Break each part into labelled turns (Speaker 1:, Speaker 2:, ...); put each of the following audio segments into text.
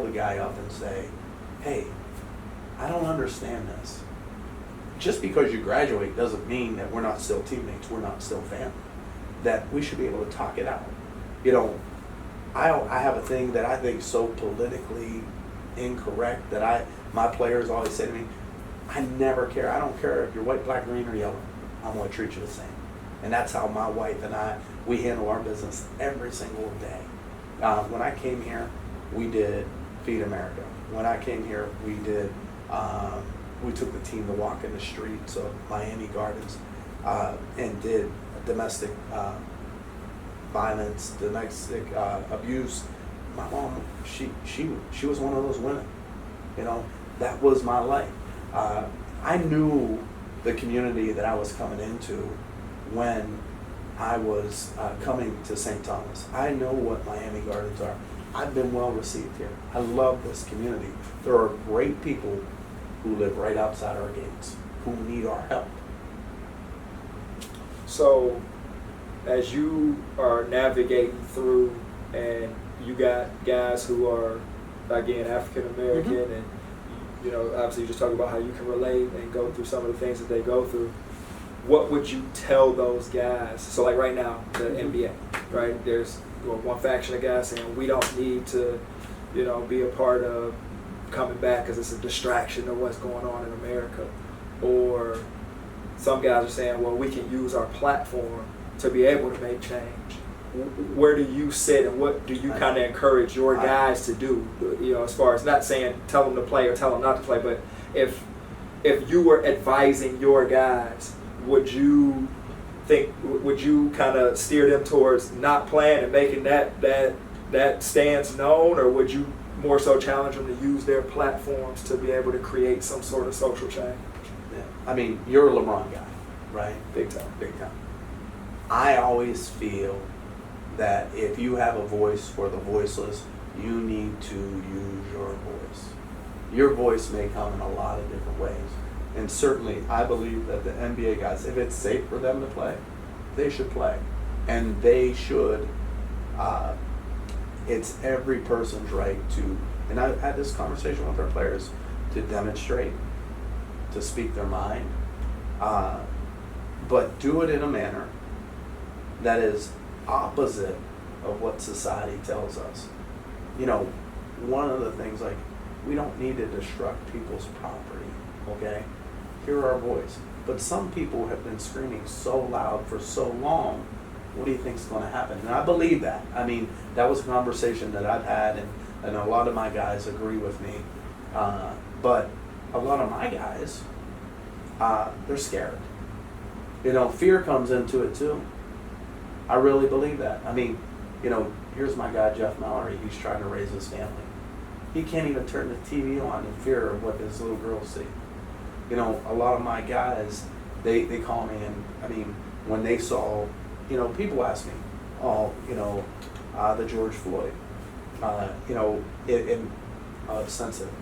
Speaker 1: the guy up and say, hey, I don't understand this. Just because you graduate doesn't mean that we're not still teammates, we're not still family. That we should be able to talk it out. You know, I have a thing that I think is so politically incorrect that my players always say to me, I never care. I don't care if you're white, black, green, or yellow. I'm going to treat you the same. And that's how my wife and we handle our business every single day. When I came here, we did Feed America. When I came here, we did, we took the team to walk in the streets of Miami Gardens and did domestic violence, domestic abuse. My mom, she was one of those women. You know, that was my life. I knew the community that I was coming into when I was coming to St. Thomas. I know what Miami Gardens are. I've been well received here. I love this community. There are great people who live right outside our gates who need our help.
Speaker 2: So, as you are navigating through, and you got guys who are, again, African American,
Speaker 1: Mm-hmm.
Speaker 2: and you know, obviously you just talk about how you can relate and go through some of the things that they go through. What would you tell those guys? So, like right now, the NBA, right? There's one faction of guys saying we don't need to, you know, be a part of coming back because it's a distraction of what's going on in America. Or some guys are saying, well, we can use our platform to be able to make change. Where do you sit, and what do you kind of encourage your guys to do? You know, as far as not saying tell them to play or tell them not to play, but if you were advising your guys, would you kind of steer them towards not playing and making that stance known, or would you more so challenge them to use their platforms to be able to create some sort of social change?
Speaker 1: Yeah. I mean, you're a LeBron guy, right?
Speaker 2: Big time.
Speaker 1: Big time. I always feel that if you have a voice for the voiceless, you need to use your voice. Your voice may come in a lot of different ways. And certainly, I believe that the NBA guys, if it's safe for them to play, they should play. And they should, it's every person's right to, and I've had this conversation with our players, to demonstrate, to speak their mind, but do it in a manner that is opposite of what society tells us. You know, one of the things, like, we don't need to destruct people's property, okay? Hear our voice. But some people have been screaming so loud for so long, what do you think is going to happen? And I believe that. I mean, that was a conversation that I've had, and a lot of my guys agree with me. But a lot of my guys, they're scared. You know, fear comes into it too. I really believe that. I mean, you know, here's my guy, Jeff Mallory. He's trying to raise his family. He can't even turn the TV on in fear of what his little girls see. You know, a lot of my guys, they call me, and I mean, when they saw, you know, people ask me, oh, you know, the George Floyd, you know, sensitive.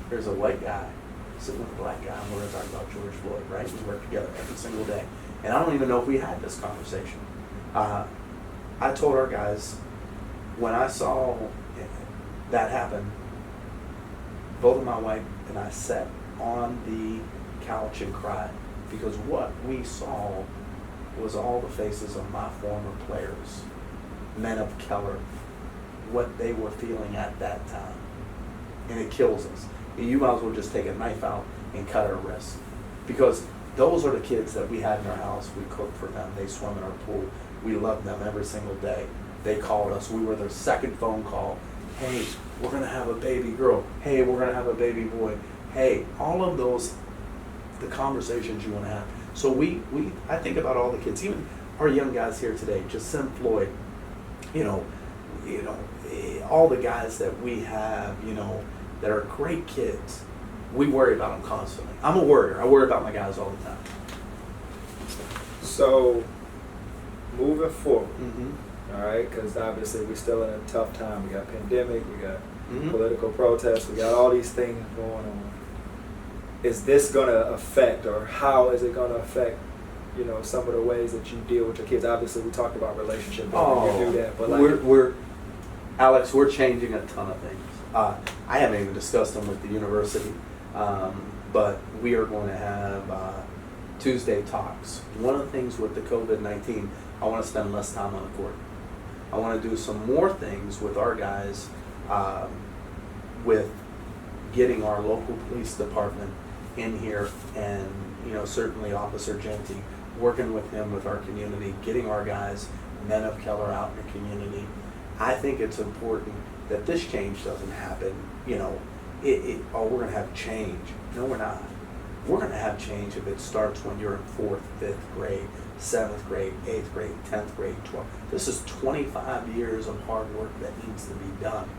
Speaker 1: There's a white guy sitting with a black guy, and we're going to talk about George Floyd, right? We work together every single day. And I don't even know if we had this conversation. I told our guys, when I saw that happen, both of my wife and I sat on the couch and cried, because what we saw was all the faces of my former players, men of color, what they were feeling at that time. And it kills us. You might as well just take a knife out and cut our wrists, because those are the kids that we had in our house. We cooked for them. They swim in our pool. We loved them every single day. They called us. We were their second phone call. Hey, we're going to have a baby girl. Hey, we're going to have a baby boy. Hey, all of those, the conversations you want to have. So I think about all the kids, even our young guys here today, Jasim Floyd, you know, all the guys that we have, you know, that are great kids. We worry about them constantly. I'm a worrier. I worry about my guys all the time.
Speaker 2: So, moving forward, all right, because obviously we're still in a tough time. We got pandemic, we got political protests, we got all these things going on. Is this going to affect, or how is it going to affect, you know, some of the ways that you deal with your kids? Obviously, we talked about relationship building, you do that, but like,
Speaker 1: Alex, we're changing a ton of things. I haven't even discussed them with the university, but we are going to have Tuesday talks. One of the things with the COVID-19, I want to spend less time on the court. I want to do some more things with our guys, with getting our local police department in here, and certainly Officer Genty, working with him with our community, getting our guys, men of color, out in the community. I think it's important that this change doesn't happen. We're going to have change. No, we're not. We're going to have change if it starts when you're in 4th, 5th grade, 7th grade, 8th grade, 10th grade, 12th. This is 25 years of hard work that needs to be done.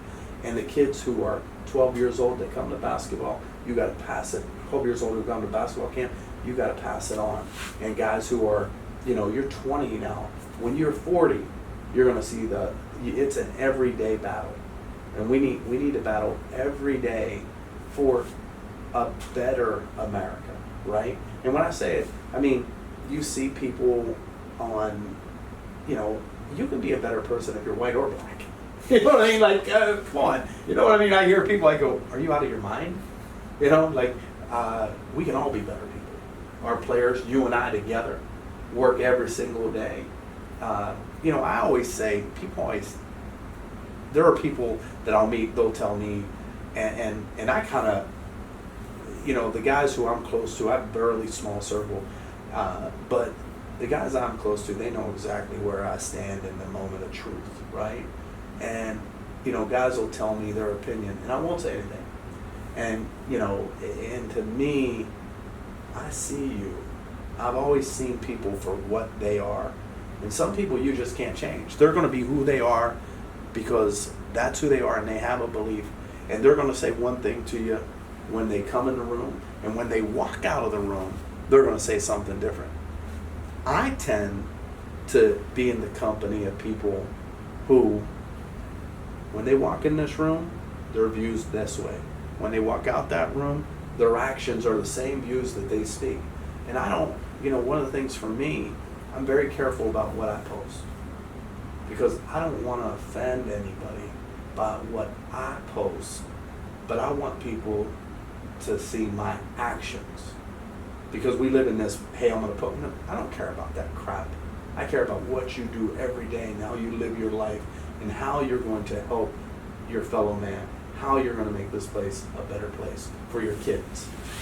Speaker 1: And the kids who are 12 years old that come to basketball, you got to pass it. 12 years old who come to basketball camp, you got to pass it on. And guys who are, you're 20 now. When you're 40, you're going to see it's an everyday battle. And we need to battle every day for a better America, right? And when I say it, I mean, you see people on, you can be a better person if you're white or black. You know what I mean? Like, come on. You know what I mean? I hear people, I go, are you out of your mind? We can all be better people. Our players, you and I together, work every single day. I always say, there are people that I'll meet, they'll tell me, and I kind of, the guys who I'm close to, I have a barely small circle, but the guys I'm close to, they know exactly where I stand in the moment of truth, right? And, guys will tell me their opinion, and I won't say anything. And, and to me, I see you. I've always seen people for what they are. And some people you just can't change. They're going to be who they are because that's who they are, and they have a belief. And they're going to say one thing to you when they come in the room, and when they walk out of the room, they're going to say something different. I tend to be in the company of people who, when they walk in this room, their views this way. When they walk out that room, their actions are the same views that they speak. And I don't, one of the things for me, I'm very careful about what I post, because I don't want to offend anybody by what I post, but I want people to see my actions. Because we live in this, hey, I'm going to put, no, I don't care about that crap. I care about what you do every day and how you live your life and how you're going to help your fellow man, how you're going to make this place a better place for your kids.